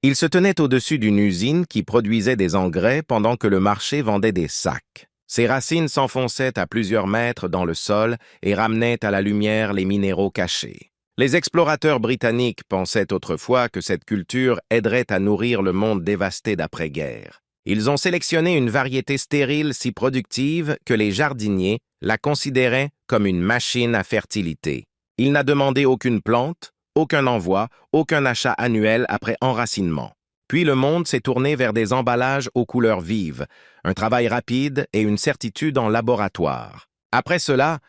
Il se tenait au-dessus d'une usine qui produisait des engrais pendant que le marché vendait des sacs. Ses racines s'enfonçaient à plusieurs mètres dans le sol et ramenaient à la lumière les minéraux cachés. Les explorateurs britanniques pensaient autrefois que cette culture aiderait à nourrir le monde dévasté d'après-guerre. Ils ont sélectionné une variété stérile si productive que les jardiniers la considéraient comme une machine à fertilité. Il n'a demandé aucune plante, aucun envoi, aucun achat annuel après enracinement. Puis le monde s'est tourné vers des emballages aux couleurs vives, un travail rapide et une certitude en laboratoire. Après cela,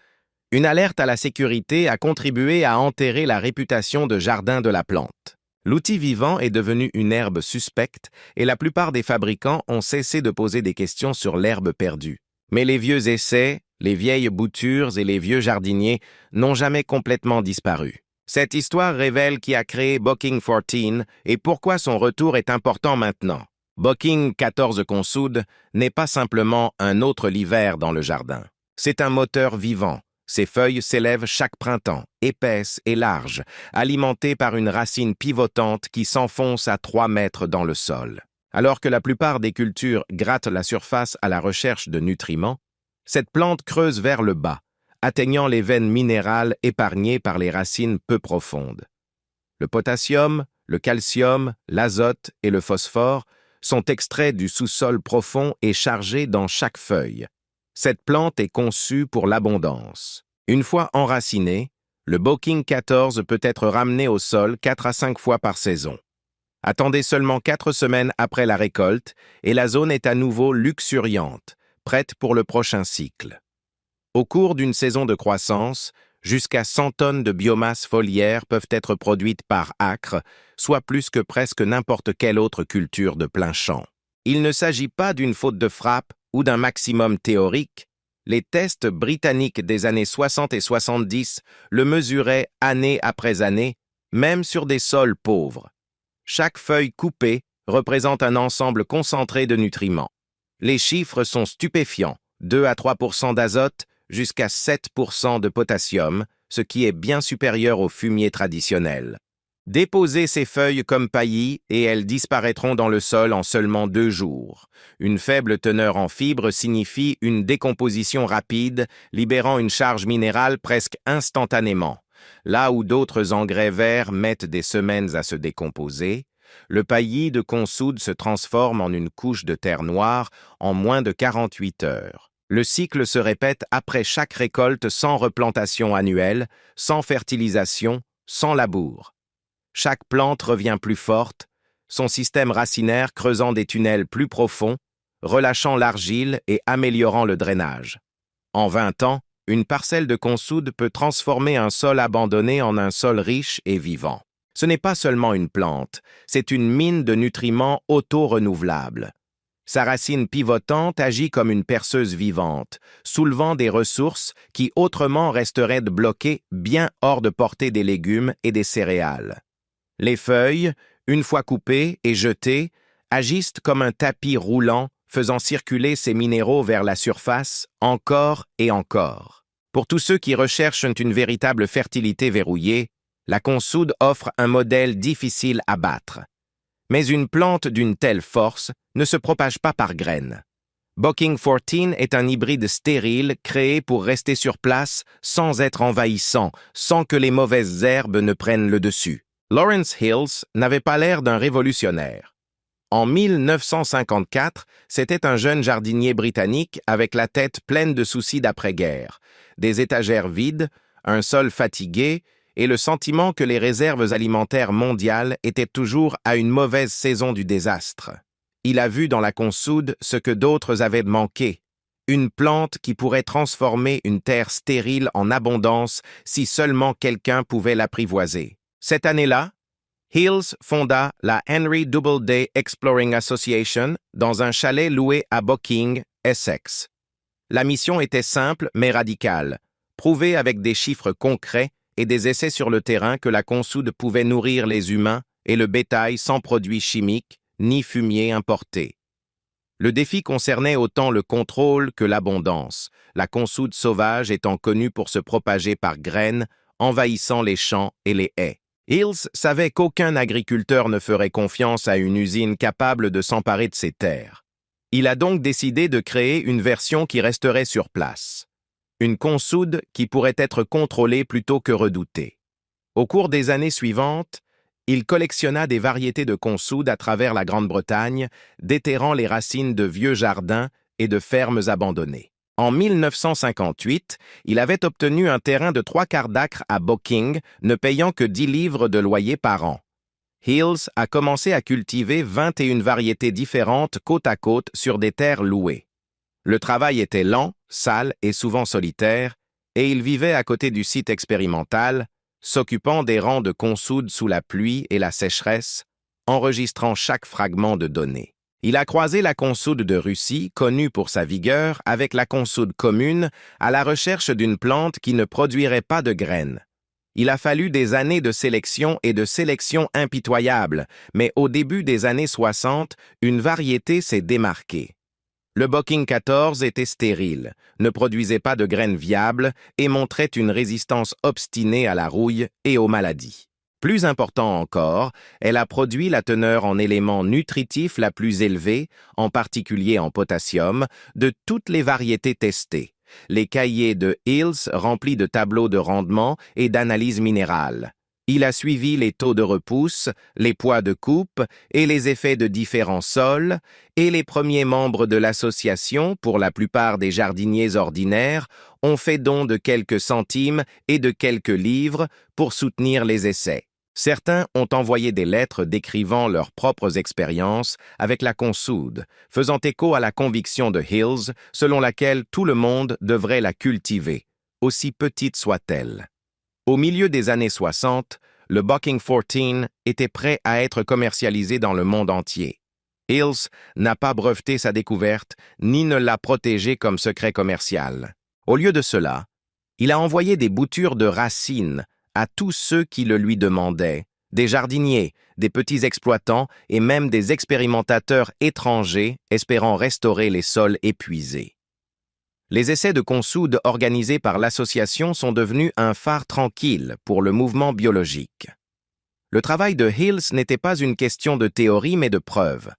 une alerte à la sécurité a contribué à enterrer la réputation de jardin de la plante. L'outil vivant est devenu une herbe suspecte et la plupart des fabricants ont cessé de poser des questions sur l'herbe perdue. Mais les vieux essais, les vieilles boutures et les vieux jardiniers n'ont jamais complètement disparu. Cette histoire révèle qui a créé Bocking 14 et pourquoi son retour est important maintenant. Bocking 14 consoude n'est pas simplement un autre l'hiver dans le jardin. C'est un moteur vivant. Ses feuilles s'élèvent chaque printemps, épaisses et larges, alimentées par une racine pivotante qui s'enfonce à 3 mètres dans le sol. Alors que la plupart des cultures grattent la surface à la recherche de nutriments, cette plante creuse vers le bas, atteignant les veines minérales épargnées par les racines peu profondes. Le potassium, le calcium, l'azote et le phosphore sont extraits du sous-sol profond et chargés dans chaque feuille. Cette plante est conçue pour l'abondance. Une fois enraciné, le Bocking 14 peut être ramené au sol 4 à 5 fois par saison. Attendez seulement 4 semaines après la récolte et la zone est à nouveau luxuriante, prête pour le prochain cycle. Au cours d'une saison de croissance, jusqu'à 100 tonnes de biomasse foliaire peuvent être produites par acre, soit plus que presque n'importe quelle autre culture de plein champ. Il ne s'agit pas d'une faute de frappe ou d'un maximum théorique. Les tests britanniques des années 60 et 70 le mesuraient année après année, même sur des sols pauvres. Chaque feuille coupée représente un ensemble concentré de nutriments. Les chiffres sont stupéfiants, 2 à 3% d'azote jusqu'à 7% de potassium, ce qui est bien supérieur au fumier traditionnel. Déposez ces feuilles comme paillis et elles disparaîtront dans le sol en seulement 2 jours. Une faible teneur en fibres signifie une décomposition rapide, libérant une charge minérale presque instantanément. Là où d'autres engrais verts mettent des semaines à se décomposer, le paillis de consoude se transforme en une couche de terre noire en moins de 48 heures. Le cycle se répète après chaque récolte sans replantation annuelle, sans fertilisation, sans labour. Chaque plante revient plus forte, son système racinaire creusant des tunnels plus profonds, relâchant l'argile et améliorant le drainage. En 20 ans, une parcelle de consoude peut transformer un sol abandonné en un sol riche et vivant. Ce n'est pas seulement une plante, c'est une mine de nutriments auto-renouvelables. Sa racine pivotante agit comme une perceuse vivante, soulevant des ressources qui autrement resteraient bloquées bien hors de portée des légumes et des céréales. Les feuilles, une fois coupées et jetées, agissent comme un tapis roulant, faisant circuler ces minéraux vers la surface encore et encore. Pour tous ceux qui recherchent une véritable fertilité verrouillée, la consoude offre un modèle difficile à battre. Mais une plante d'une telle force ne se propage pas par graines. Bocking 14 est un hybride stérile créé pour rester sur place sans être envahissant, sans que les mauvaises herbes ne prennent le dessus. Lawrence Hills n'avait pas l'air d'un révolutionnaire. En 1954, c'était un jeune jardinier britannique avec la tête pleine de soucis d'après-guerre, des étagères vides, un sol fatigué et le sentiment que les réserves alimentaires mondiales étaient toujours à une mauvaise saison du désastre. Il a vu dans la consoude ce que d'autres avaient manqué, une plante qui pourrait transformer une terre stérile en abondance si seulement quelqu'un pouvait l'apprivoiser. Cette année-là, Hills fonda la Henry Doubleday Exploring Association dans un chalet loué à Bocking, Essex. La mission était simple mais radicale, prouver avec des chiffres concrets et des essais sur le terrain que la consoude pouvait nourrir les humains et le bétail sans produits chimiques ni fumier importé. Le défi concernait autant le contrôle que l'abondance, la consoude sauvage étant connue pour se propager par graines, envahissant les champs et les haies. Hills savait qu'aucun agriculteur ne ferait confiance à une usine capable de s'emparer de ses terres. Il a donc décidé de créer une version qui resterait sur place. Une consoude qui pourrait être contrôlée plutôt que redoutée. Au cours des années suivantes, il collectionna des variétés de consoude à travers la Grande-Bretagne, déterrant les racines de vieux jardins et de fermes abandonnées. En 1958, il avait obtenu un terrain de 3/4 d'acre à Bocking, ne payant que 10 livres de loyer par an. Hills a commencé à cultiver 21 variétés différentes côte à côte sur des terres louées. Le travail était lent, sale et souvent solitaire, et il vivait à côté du site expérimental, s'occupant des rangs de consoude sous la pluie et la sécheresse, enregistrant chaque fragment de données. Il a croisé la consoude de Russie, connue pour sa vigueur, avec la consoude commune, à la recherche d'une plante qui ne produirait pas de graines. Il a fallu des années de sélection et de sélection impitoyable, mais au début des années 60, une variété s'est démarquée. Le Bocking 14 était stérile, ne produisait pas de graines viables et montrait une résistance obstinée à la rouille et aux maladies. Plus important encore, elle a produit la teneur en éléments nutritifs la plus élevée, en particulier en potassium, de toutes les variétés testées. Les cahiers de Hills remplis de tableaux de rendement et d'analyse minérale. Il a suivi les taux de repousse, les poids de coupe et les effets de différents sols, et les premiers membres de l'association, pour la plupart des jardiniers ordinaires, ont fait don de quelques centimes et de quelques livres pour soutenir les essais. Certains ont envoyé des lettres décrivant leurs propres expériences avec la consoude, faisant écho à la conviction de Hills selon laquelle tout le monde devrait la cultiver, aussi petite soit-elle. Au milieu des années 60, le Bocking 14 était prêt à être commercialisé dans le monde entier. Hills n'a pas breveté sa découverte, ni ne l'a protégé comme secret commercial. Au lieu de cela, il a envoyé des boutures de racines à tous ceux qui le lui demandaient, des jardiniers, des petits exploitants et même des expérimentateurs étrangers espérant restaurer les sols épuisés. Les essais de consoude organisés par l'association sont devenus un phare tranquille pour le mouvement biologique. Le travail de Hills n'était pas une question de théorie mais de preuve.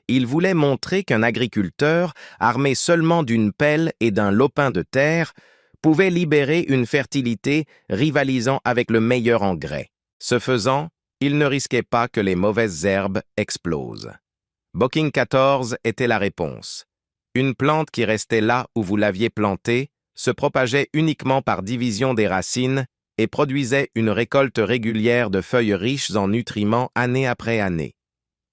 Il voulait montrer qu'un agriculteur, armé seulement d'une pelle et d'un lopin de terre, pouvait libérer une fertilité rivalisant avec le meilleur engrais. Ce faisant, il ne risquait pas que les mauvaises herbes explosent. Bocking 14 était la réponse. Une plante qui restait là où vous l'aviez plantée se propageait uniquement par division des racines et produisait une récolte régulière de feuilles riches en nutriments année après année.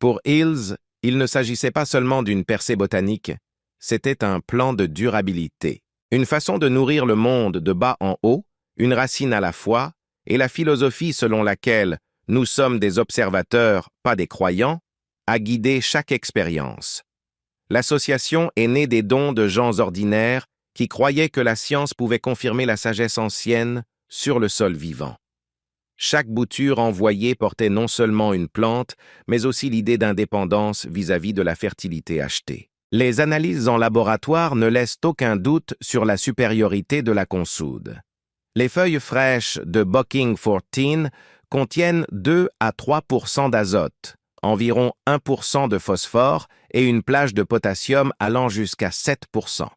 Pour Hills, il ne s'agissait pas seulement d'une percée botanique, c'était un plan de durabilité. Une façon de nourrir le monde de bas en haut, une racine à la fois, et la philosophie selon laquelle nous sommes des observateurs, pas des croyants, a guidé chaque expérience. L'association est née des dons de gens ordinaires qui croyaient que la science pouvait confirmer la sagesse ancienne sur le sol vivant. Chaque bouture envoyée portait non seulement une plante, mais aussi l'idée d'indépendance vis-à-vis de la fertilité achetée. Les analyses en laboratoire ne laissent aucun doute sur la supériorité de la consoude. Les feuilles fraîches de Bocking 14 contiennent 2 à 3% d'azote, environ 1% de phosphore et une plage de potassium allant jusqu'à 7%.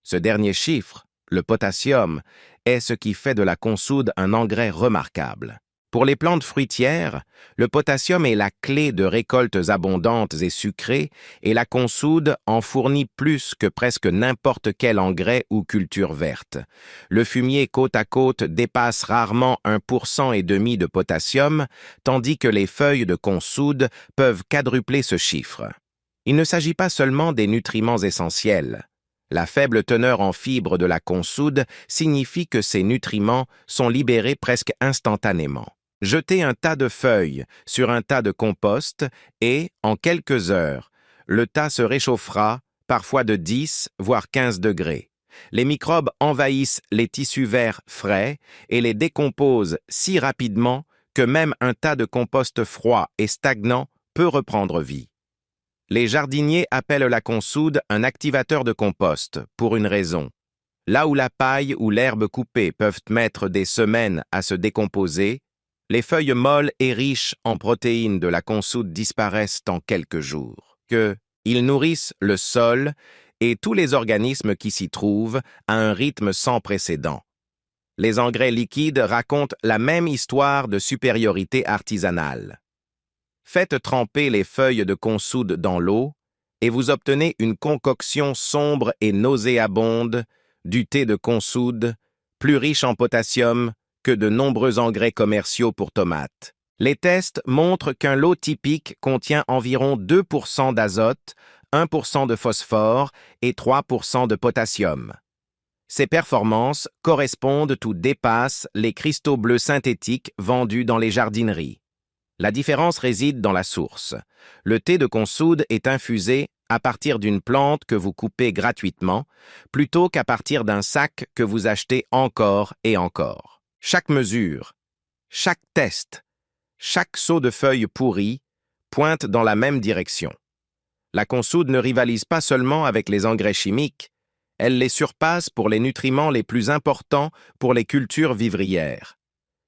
Ce dernier chiffre, le potassium, est ce qui fait de la consoude un engrais remarquable. Pour les plantes fruitières, le potassium est la clé de récoltes abondantes et sucrées et la consoude en fournit plus que presque n'importe quel engrais ou culture verte. Le fumier côte à côte dépasse rarement 1,5% de potassium, tandis que les feuilles de consoude peuvent quadrupler ce chiffre. Il ne s'agit pas seulement des nutriments essentiels. La faible teneur en fibres de la consoude signifie que ces nutriments sont libérés presque instantanément. Jetez un tas de feuilles sur un tas de compost et, en quelques heures, le tas se réchauffera, parfois de 10 voire 15 degrés. Les microbes envahissent les tissus verts frais et les décomposent si rapidement que même un tas de compost froid et stagnant peut reprendre vie. Les jardiniers appellent la consoude un activateur de compost, pour une raison. Là où la paille ou l'herbe coupée peuvent mettre des semaines à se décomposer, Les feuilles molles et riches en protéines de la consoude disparaissent en quelques jours. Ils nourrissent le sol et tous les organismes qui s'y trouvent à un rythme sans précédent. Les engrais liquides racontent la même histoire de supériorité artisanale. Faites tremper les feuilles de consoude dans l'eau et vous obtenez une concoction sombre et nauséabonde du thé de consoude, plus riche en potassium que de nombreux engrais commerciaux pour tomates. Les tests montrent qu'un lot typique contient environ 2% d'azote, 1% de phosphore et 3% de potassium. Ces performances correspondent ou dépassent les cristaux bleus synthétiques vendus dans les jardineries. La différence réside dans la source. Le thé de consoude est infusé à partir d'une plante que vous coupez gratuitement, plutôt qu'à partir d'un sac que vous achetez encore et encore. Chaque mesure, chaque test, chaque seau de feuilles pourries pointe dans la même direction. La consoude ne rivalise pas seulement avec les engrais chimiques, elle les surpasse pour les nutriments les plus importants pour les cultures vivrières.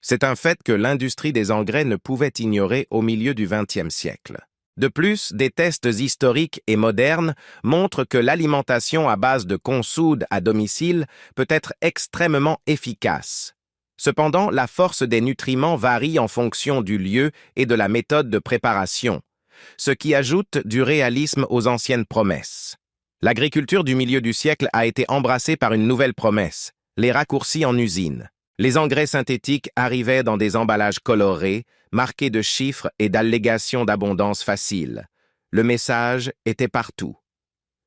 C'est un fait que l'industrie des engrais ne pouvait ignorer au milieu du XXe siècle. De plus, des tests historiques et modernes montrent que l'alimentation à base de consoude à domicile peut être extrêmement efficace. Cependant, la force des nutriments varie en fonction du lieu et de la méthode de préparation, ce qui ajoute du réalisme aux anciennes promesses. L'agriculture du milieu du siècle a été embrassée par une nouvelle promesse, les raccourcis en usine. Les engrais synthétiques arrivaient dans des emballages colorés, marqués de chiffres et d'allégations d'abondance facile. Le message était partout.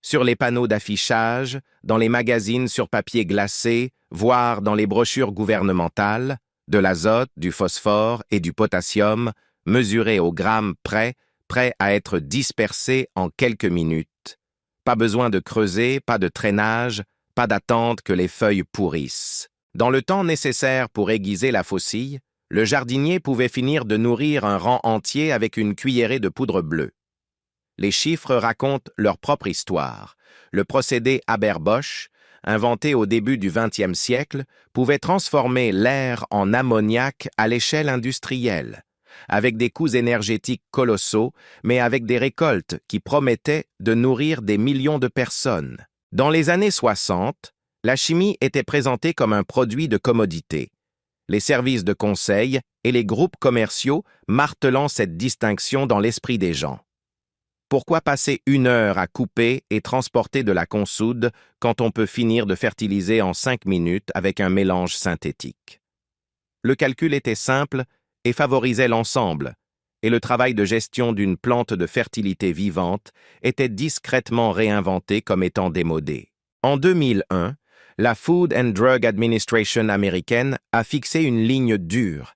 Sur les panneaux d'affichage, dans les magazines sur papier glacé, voire dans les brochures gouvernementales, de l'azote, du phosphore et du potassium, mesurés au gramme près à être dispersés en quelques minutes. Pas besoin de creuser, pas de traînage, pas d'attente que les feuilles pourrissent. Dans le temps nécessaire pour aiguiser la faucille, le jardinier pouvait finir de nourrir un rang entier avec une cuillerée de poudre bleue. Les chiffres racontent leur propre histoire. Le procédé Haber-Bosch, inventé au début du XXe siècle, pouvait transformer l'air en ammoniac à l'échelle industrielle, avec des coûts énergétiques colossaux, mais avec des récoltes qui promettaient de nourrir des millions de personnes. Dans les années 60, la chimie était présentée comme un produit de commodité. Les services de conseil et les groupes commerciaux martelant cette distinction dans l'esprit des gens. Pourquoi passer 1 heure à couper et transporter de la consoude quand on peut finir de fertiliser en 5 minutes avec un mélange synthétique? Le calcul était simple et favorisait l'ensemble, et le travail de gestion d'une plante de fertilité vivante était discrètement réinventé comme étant démodé. En 2001, la Food and Drug Administration américaine a fixé une ligne dure.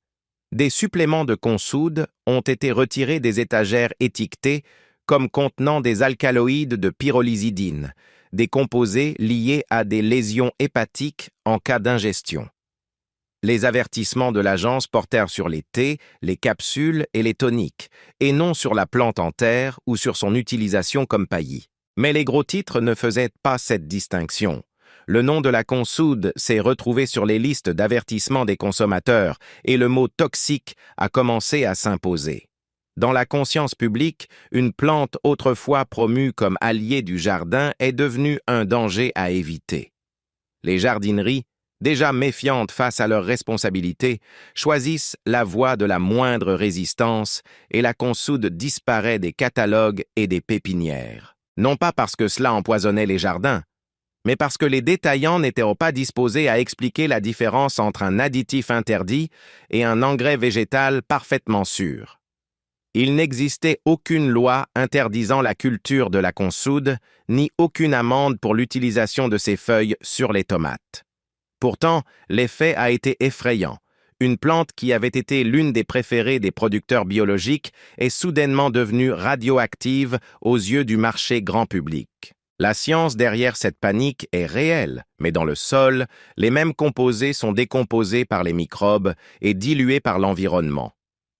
Des suppléments de consoude ont été retirés des étagères étiquetées comme contenant des alcaloïdes de pyrrolizidine, des composés liés à des lésions hépatiques en cas d'ingestion. Les avertissements de l'agence portèrent sur les thés, les capsules et les toniques, et non sur la plante en terre ou sur son utilisation comme paillis. Mais les gros titres ne faisaient pas cette distinction. Le nom de la consoude s'est retrouvé sur les listes d'avertissement des consommateurs et le mot toxique a commencé à s'imposer. Dans la conscience publique, une plante autrefois promue comme allié du jardin est devenue un danger à éviter. Les jardineries, déjà méfiantes face à leurs responsabilités, choisissent la voie de la moindre résistance et la consoude disparaît des catalogues et des pépinières. Non pas parce que cela empoisonnait les jardins, mais parce que les détaillants n'étaient pas disposés à expliquer la différence entre un additif interdit et un engrais végétal parfaitement sûr. Il n'existait aucune loi interdisant la culture de la consoude, ni aucune amende pour l'utilisation de ces feuilles sur les tomates. Pourtant, l'effet a été effrayant. Une plante qui avait été l'une des préférées des producteurs biologiques est soudainement devenue radioactive aux yeux du marché grand public. La science derrière cette panique est réelle, mais dans le sol, les mêmes composés sont décomposés par les microbes et dilués par l'environnement.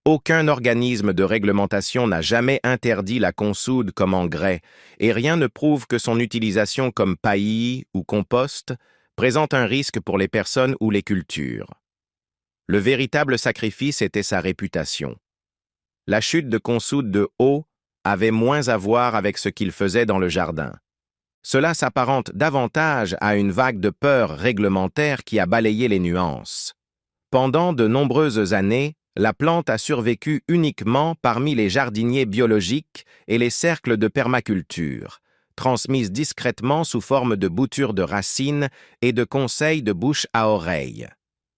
Aucun organisme de réglementation n'a jamais interdit la consoude comme engrais, et rien ne prouve que son utilisation comme paillis ou compost présente un risque pour les personnes ou les cultures. Le véritable sacrifice était sa réputation. La chute de Consoude de haut avait moins à voir avec ce qu'il faisait dans le jardin. Cela s'apparente davantage à une vague de peur réglementaire qui a balayé les nuances. Pendant de nombreuses années, la plante a survécu uniquement parmi les jardiniers biologiques et les cercles de permaculture, transmise discrètement sous forme de boutures de racines et de conseils de bouche à oreille.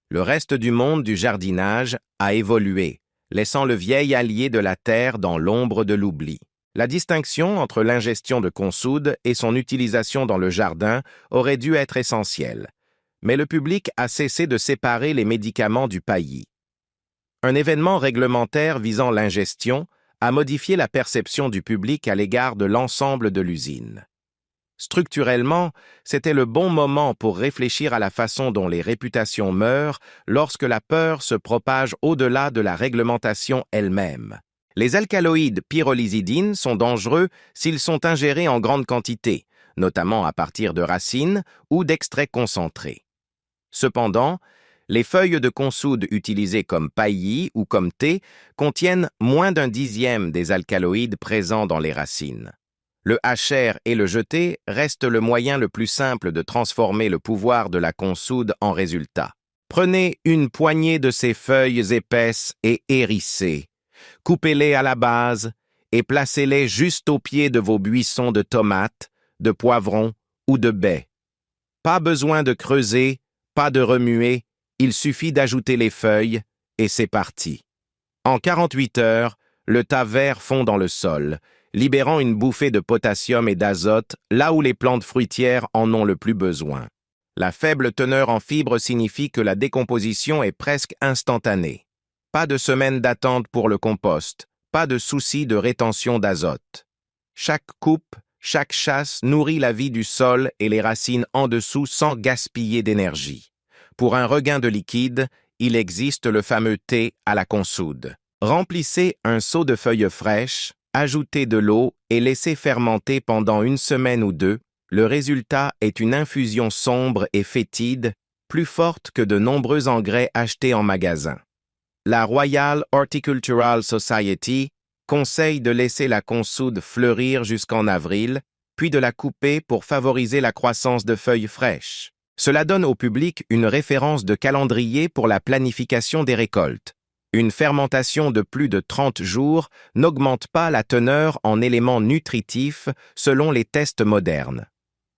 Le reste du monde du jardinage a évolué, laissant le vieil allié de la terre dans l'ombre de l'oubli. La distinction entre l'ingestion de consoude et son utilisation dans le jardin aurait dû être essentielle, mais le public a cessé de séparer les médicaments du paillis. Un événement réglementaire visant l'ingestion a modifié la perception du public à l'égard de l'ensemble de l'usine. Structurellement, c'était le bon moment pour réfléchir à la façon dont les réputations meurent lorsque la peur se propage au-delà de la réglementation elle-même. Les alcaloïdes pyrrolizidines sont dangereux s'ils sont ingérés en grande quantité, notamment à partir de racines ou d'extraits concentrés. Cependant, les feuilles de consoude utilisées comme paillis ou comme thé contiennent moins d'un dixième des alcaloïdes présents dans les racines. Le hacher et le jeter restent le moyen le plus simple de transformer le pouvoir de la consoude en résultat. Prenez une poignée de ces feuilles épaisses et hérissées, coupez-les à la base et placez-les juste au pied de vos buissons de tomates, de poivrons ou de baies. Pas besoin de creuser, pas de remuer, il suffit d'ajouter les feuilles et c'est parti. En 48 heures, le tas vert fond dans le sol, libérant une bouffée de potassium et d'azote là où les plantes fruitières en ont le plus besoin. La faible teneur en fibres signifie que la décomposition est presque instantanée. Pas de semaine d'attente pour le compost, pas de souci de rétention d'azote. Chaque coupe, chaque chasse nourrit la vie du sol et les racines en dessous sans gaspiller d'énergie. Pour un regain de liquide, il existe le fameux thé à la consoude. Remplissez un seau de feuilles fraîches, ajoutez de l'eau et laissez fermenter pendant une semaine ou deux. Le résultat est une infusion sombre et fétide, plus forte que de nombreux engrais achetés en magasin. La Royal Horticultural Society conseille de laisser la consoude fleurir jusqu'en avril, puis de la couper pour favoriser la croissance de feuilles fraîches. Cela donne au public une référence de calendrier pour la planification des récoltes. Une fermentation de plus de 30 jours n'augmente pas la teneur en éléments nutritifs selon les tests modernes.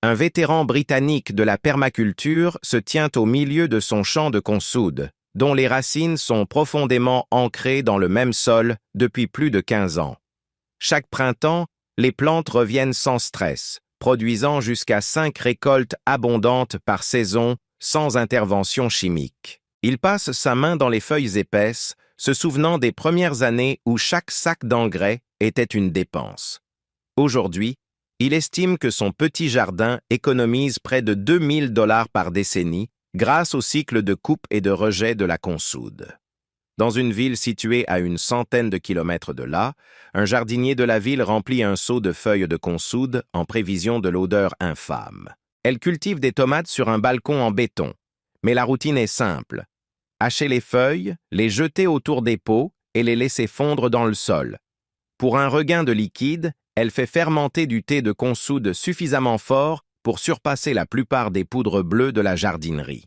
Un vétéran britannique de la permaculture se tient au milieu de son champ de consoude, dont les racines sont profondément ancrées dans le même sol depuis plus de 15 ans. Chaque printemps, les plantes reviennent sans stress, produisant jusqu'à 5 récoltes abondantes par saison sans intervention chimique. Il passe sa main dans les feuilles épaisses, se souvenant des premières années où chaque sac d'engrais était une dépense. Aujourd'hui, il estime que son petit jardin économise près de 2000 $ par décennie grâce au cycle de coupe et de rejet de la consoude. Dans une ville située à une centaine de kilomètres de là, un jardinier de la ville remplit un seau de feuilles de consoude en prévision de l'odeur infâme. Elle cultive des tomates sur un balcon en béton, mais la routine est simple. Hacher les feuilles, les jeter autour des pots et les laisser fondre dans le sol. Pour un regain de liquide, elle fait fermenter du thé de consoude suffisamment fort pour surpasser la plupart des poudres bleues de la jardinerie.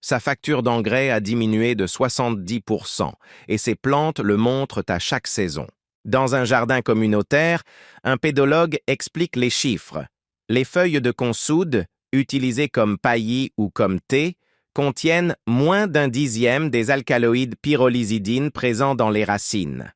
Sa facture d'engrais a diminué de 70% et ses plantes le montrent à chaque saison. Dans un jardin communautaire, un pédologue explique les chiffres. Les feuilles de consoude, utilisées comme paillis ou comme thé, contiennent moins d'un dixième des alcaloïdes pyrrolizidines présents dans les racines.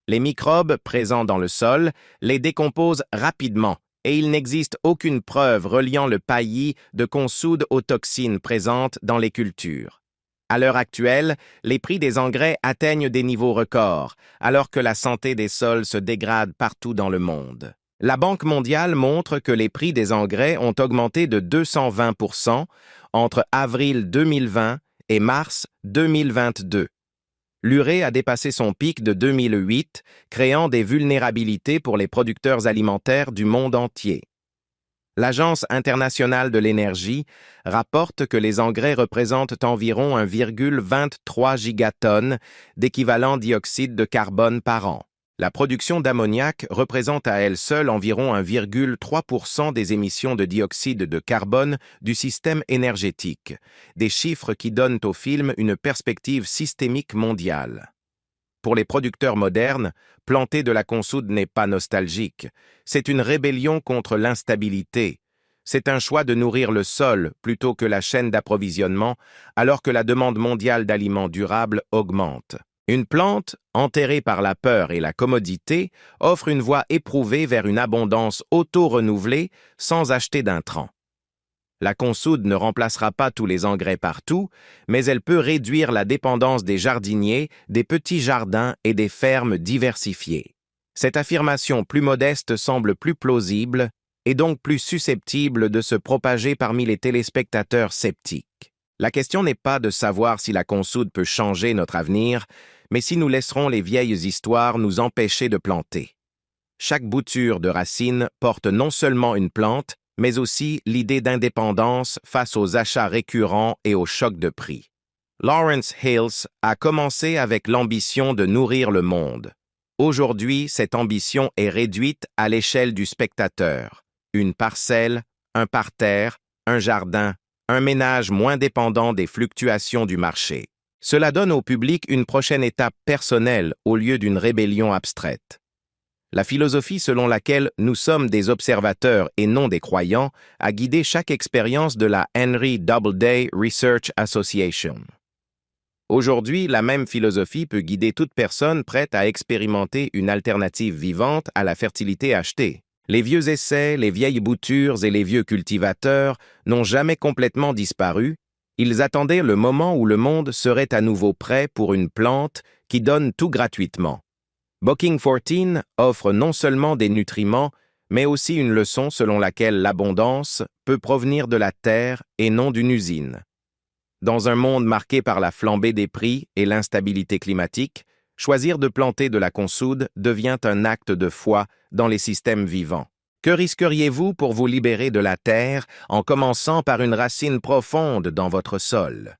Les microbes présents dans le sol les décomposent rapidement et il n'existe aucune preuve reliant le paillis de consoude aux toxines présentes dans les cultures. À l'heure actuelle, les prix des engrais atteignent des niveaux records, alors que la santé des sols se dégrade partout dans le monde. La Banque mondiale montre que les prix des engrais ont augmenté de 220% entre avril 2020 et mars 2022. L'urée a dépassé son pic de 2008, créant des vulnérabilités pour les producteurs alimentaires du monde entier. L'Agence internationale de l'énergie rapporte que les engrais représentent environ 1,23 gigatonnes d'équivalent dioxyde de carbone par an. La production d'ammoniac représente à elle seule environ 1,3% des émissions de dioxyde de carbone du système énergétique, des chiffres qui donnent au film une perspective systémique mondiale. Pour les producteurs modernes, planter de la consoude n'est pas nostalgique. C'est une rébellion contre l'instabilité. C'est un choix de nourrir le sol plutôt que la chaîne d'approvisionnement, alors que la demande mondiale d'aliments durables augmente. Une plante, enterrée par la peur et la commodité, offre une voie éprouvée vers une abondance auto-renouvelée sans acheter d'intrants. La consoude ne remplacera pas tous les engrais partout, mais elle peut réduire la dépendance des jardiniers, des petits jardins et des fermes diversifiées. Cette affirmation plus modeste semble plus plausible et donc plus susceptible de se propager parmi les téléspectateurs sceptiques. La question n'est pas de savoir si la consoude peut changer notre avenir, mais si nous laisserons les vieilles histoires nous empêcher de planter. Chaque bouture de racine porte non seulement une plante, mais aussi l'idée d'indépendance face aux achats récurrents et aux chocs de prix. Lawrence Hills a commencé avec l'ambition de nourrir le monde. Aujourd'hui, cette ambition est réduite à l'échelle du spectateur. Une parcelle, un parterre, un jardin, un ménage moins dépendant des fluctuations du marché. Cela donne au public une prochaine étape personnelle au lieu d'une rébellion abstraite. La philosophie selon laquelle nous sommes des observateurs et non des croyants a guidé chaque expérience de la Henry Doubleday Research Association. Aujourd'hui, la même philosophie peut guider toute personne prête à expérimenter une alternative vivante à la fertilité achetée. Les vieux essais, les vieilles boutures et les vieux cultivateurs n'ont jamais complètement disparu. Ils attendaient le moment où le monde serait à nouveau prêt pour une plante qui donne tout gratuitement. Booking 14 offre non seulement des nutriments, mais aussi une leçon selon laquelle l'abondance peut provenir de la terre et non d'une usine. Dans un monde marqué par la flambée des prix et l'instabilité climatique, choisir de planter de la consoude devient un acte de foi dans les systèmes vivants. Que risqueriez-vous pour vous libérer de la terre en commençant par une racine profonde dans votre sol?